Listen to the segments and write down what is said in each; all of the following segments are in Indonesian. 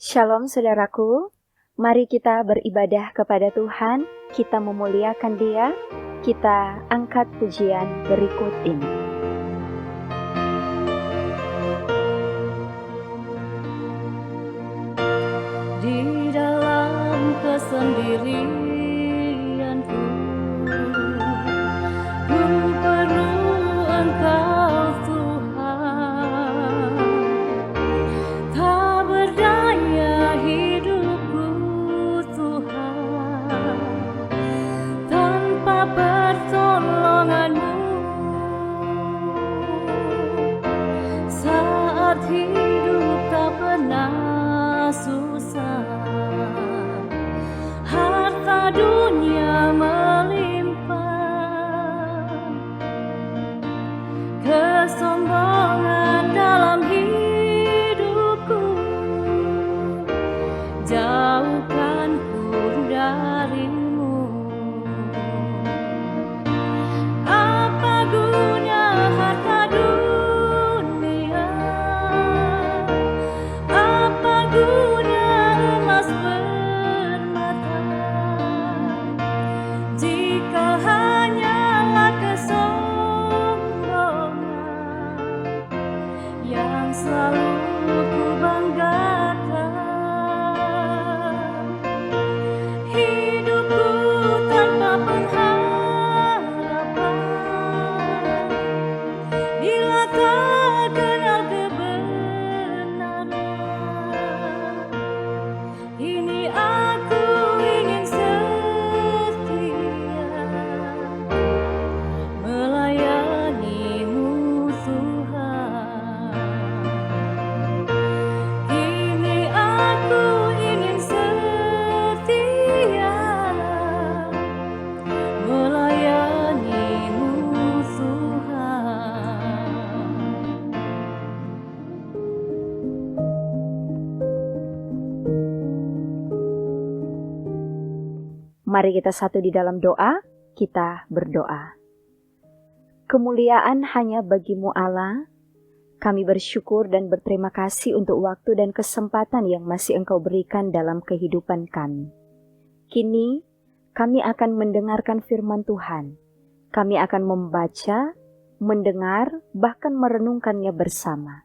Shalom saudaraku, mari kita beribadah kepada Tuhan, kita memuliakan Dia, kita angkat pujian berikut ini. Di dalam kesendirianku, ku perlu Engkau Tuhan. Tak berdaya hidupku Tuhan, tanpa pertolongan-Mu. Saat hidup tak pernah susah, harta dunia melimpah, kesombongan dalam hidupku, jauhkanku dari-Mu. Apa guna harta dunia? Apa guna emas permata, jika hanyalah kesombongan yang selalu ku banggakan? Hidupku tanpa pengharapan, bila tak kenal kebenaran. Ini aku ingin setia melayani-Mu Tuhan. Ini aku ingin setia melayani-Mu Tuhan. Mari kita satu di dalam doa, kita berdoa. Kemuliaan hanya bagi-Mu Allah, kami bersyukur dan berterima kasih untuk waktu dan kesempatan yang masih Engkau berikan dalam kehidupan kami. Kini, kami akan mendengarkan firman Tuhan. Kami akan membaca, mendengar, bahkan merenungkannya bersama.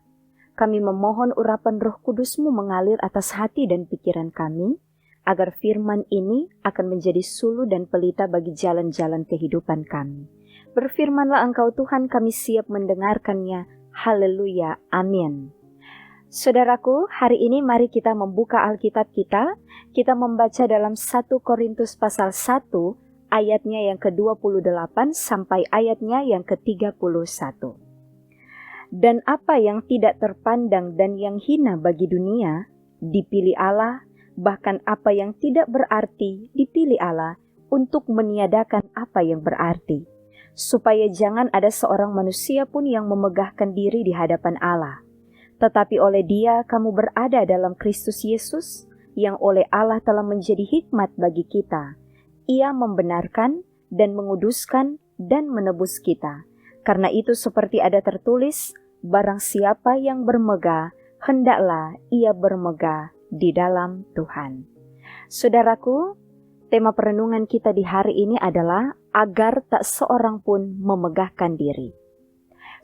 Kami memohon urapan Roh Kudus-Mu mengalir atas hati dan pikiran kami, agar firman ini akan menjadi sulu dan pelita bagi jalan-jalan kehidupan kami. Berfirmanlah Engkau Tuhan, kami siap mendengarkannya. Haleluya, amin. Saudaraku, hari ini mari kita membuka Alkitab kita. Kita membaca dalam 1 Korintus pasal 1, ayatnya yang ke-28 sampai ayatnya yang ke-31. Dan apa yang tidak terpandang dan yang hina bagi dunia, dipilih Allah, bahkan apa yang tidak berarti dipilih Allah untuk meniadakan apa yang berarti, supaya jangan ada seorang manusia pun yang memegahkan diri di hadapan Allah. Tetapi oleh Dia kamu berada dalam Kristus Yesus, yang oleh Allah telah menjadi hikmat bagi kita. Ia membenarkan dan menguduskan dan menebus kita. Karena itu seperti ada tertulis, barang siapa yang bermegah, hendaklah ia bermegah di dalam Tuhan. Saudaraku, tema perenungan kita di hari ini adalah agar tak seorang pun memegahkan diri.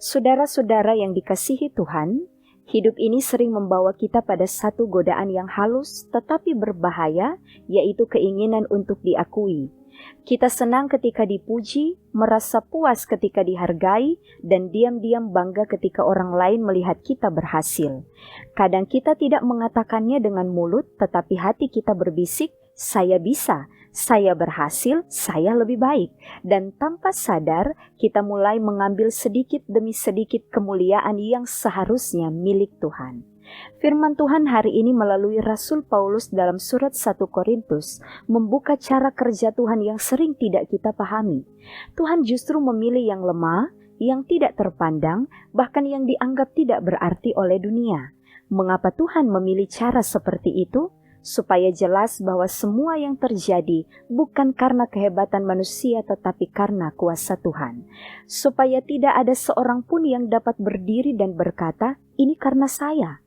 Saudara-saudara yang dikasihi Tuhan, hidup ini sering membawa kita pada satu godaan yang halus tetapi berbahaya, yaitu keinginan untuk diakui. Kita senang ketika dipuji, merasa puas ketika dihargai, dan diam-diam bangga ketika orang lain melihat kita berhasil. Kadang kita tidak mengatakannya dengan mulut, tetapi hati kita berbisik, saya bisa, saya berhasil, saya lebih baik. Dan tanpa sadar, kita mulai mengambil sedikit demi sedikit kemuliaan yang seharusnya milik Tuhan. Firman Tuhan hari ini melalui Rasul Paulus dalam surat 1 Korintus membuka cara kerja Tuhan yang sering tidak kita pahami. Tuhan justru memilih yang lemah, yang tidak terpandang, bahkan yang dianggap tidak berarti oleh dunia. Mengapa Tuhan memilih cara seperti itu? Supaya jelas bahwa semua yang terjadi bukan karena kehebatan manusia tetapi karena kuasa Tuhan. Supaya tidak ada seorang pun yang dapat berdiri dan berkata, ini karena saya.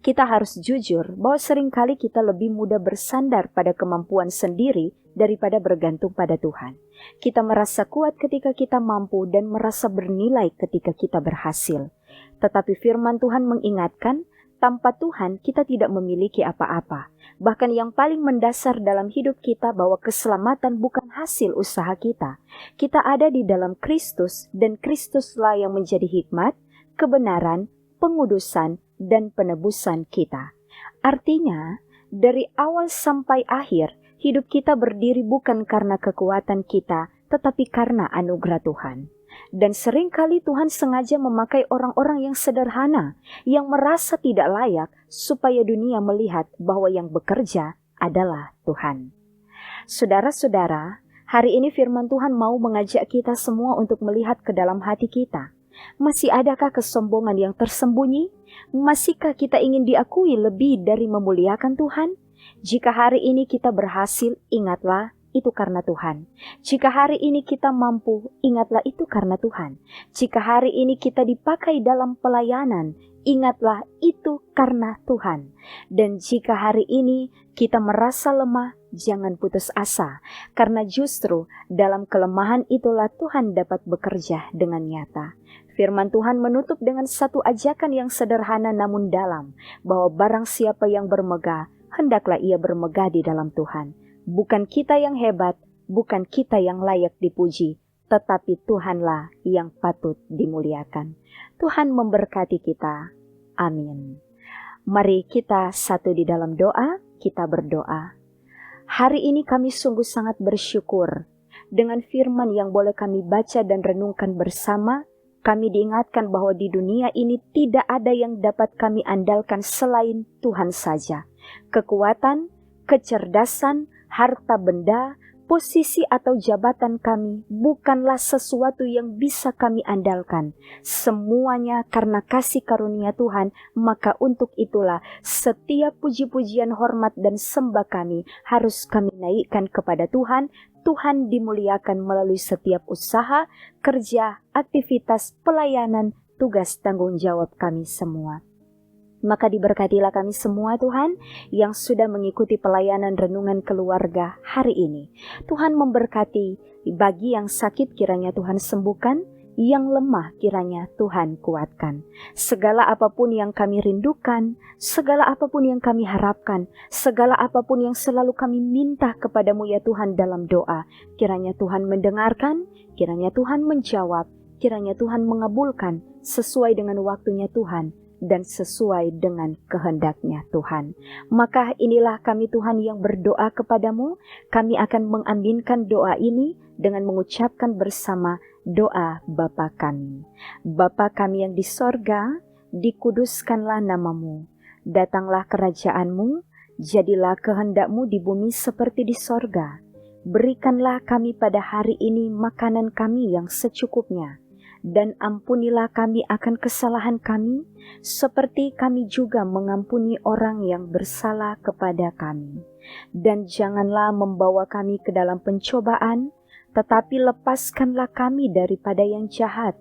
Kita harus jujur bahwa seringkali kita lebih mudah bersandar pada kemampuan sendiri daripada bergantung pada Tuhan. Kita merasa kuat ketika kita mampu dan merasa bernilai ketika kita berhasil. Tetapi firman Tuhan mengingatkan, tanpa Tuhan kita tidak memiliki apa-apa. Bahkan yang paling mendasar dalam hidup kita bahwa keselamatan bukan hasil usaha kita. Kita ada di dalam Kristus dan Kristuslah yang menjadi hikmat, kebenaran, pengudusan, dan penebusan kita. Artinya, dari awal sampai akhir, hidup kita berdiri bukan karena kekuatan kita, tetapi karena anugerah Tuhan. Dan seringkali Tuhan sengaja memakai orang-orang yang sederhana, yang merasa tidak layak, supaya dunia melihat bahwa yang bekerja adalah Tuhan. Saudara-saudara, hari ini firman Tuhan mau mengajak kita semua untuk melihat ke dalam hati kita. Masih adakah kesombongan yang tersembunyi? Masihkah kita ingin diakui lebih dari memuliakan Tuhan? Jika hari ini kita berhasil, ingatlah, itu karena Tuhan. Jika hari ini kita mampu, ingatlah itu karena Tuhan. Jika hari ini kita dipakai dalam pelayanan, ingatlah itu karena Tuhan. Dan jika hari ini kita merasa lemah, jangan putus asa. Karena justru dalam kelemahan itulah Tuhan dapat bekerja dengan nyata. Firman Tuhan menutup dengan satu ajakan yang sederhana namun dalam, bahwa barang siapa yang bermegah, hendaklah ia bermegah di dalam Tuhan. Bukan kita yang hebat, bukan kita yang layak dipuji, tetapi Tuhanlah yang patut dimuliakan. Tuhan memberkati kita. Amin. Mari kita satu di dalam doa, kita berdoa. Hari ini kami sungguh sangat bersyukur dengan firman yang boleh kami baca dan renungkan bersama. Kami diingatkan bahwa di dunia ini tidak ada yang dapat kami andalkan selain Tuhan saja. Kekuatan, kecerdasan, harta benda, posisi atau jabatan kami bukanlah sesuatu yang bisa kami andalkan. Semuanya karena kasih karunia Tuhan, maka untuk itulah setiap puji-pujian, hormat dan sembah kami harus kami naikkan kepada Tuhan. Tuhan dimuliakan melalui setiap usaha, kerja, aktivitas, pelayanan, tugas tanggung jawab kami semua. Maka diberkatilah kami semua Tuhan yang sudah mengikuti pelayanan renungan keluarga hari ini. Tuhan memberkati, bagi yang sakit kiranya Tuhan sembuhkan, yang lemah kiranya Tuhan kuatkan. Segala apapun yang kami rindukan, segala apapun yang kami harapkan, segala apapun yang selalu kami minta kepadamu ya Tuhan dalam doa, kiranya Tuhan mendengarkan, kiranya Tuhan menjawab, kiranya Tuhan mengabulkan sesuai dengan waktunya Tuhan dan sesuai dengan kehendaknya Tuhan. Maka inilah kami Tuhan yang berdoa kepadamu. Kami akan mengaminkan doa ini dengan mengucapkan bersama doa Bapa kami. Bapa kami yang di sorga, dikuduskanlah namamu. Datanglah kerajaanmu, jadilah kehendakmu di bumi seperti di sorga. Berikanlah kami pada hari ini makanan kami yang secukupnya. Dan ampunilah kami akan kesalahan kami, seperti kami juga mengampuni orang yang bersalah kepada kami. Dan janganlah membawa kami ke dalam pencobaan, tetapi lepaskanlah kami daripada yang jahat,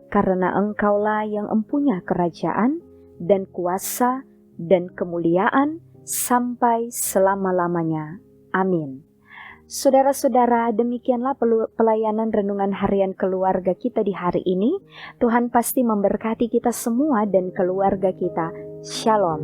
karena Engkaulah yang empunya kerajaan, dan kuasa, dan kemuliaan, sampai selama-lamanya. Amin. Saudara-saudara, demikianlah pelayanan renungan harian keluarga kita di hari ini. Tuhan pasti memberkati kita semua dan keluarga kita. Shalom.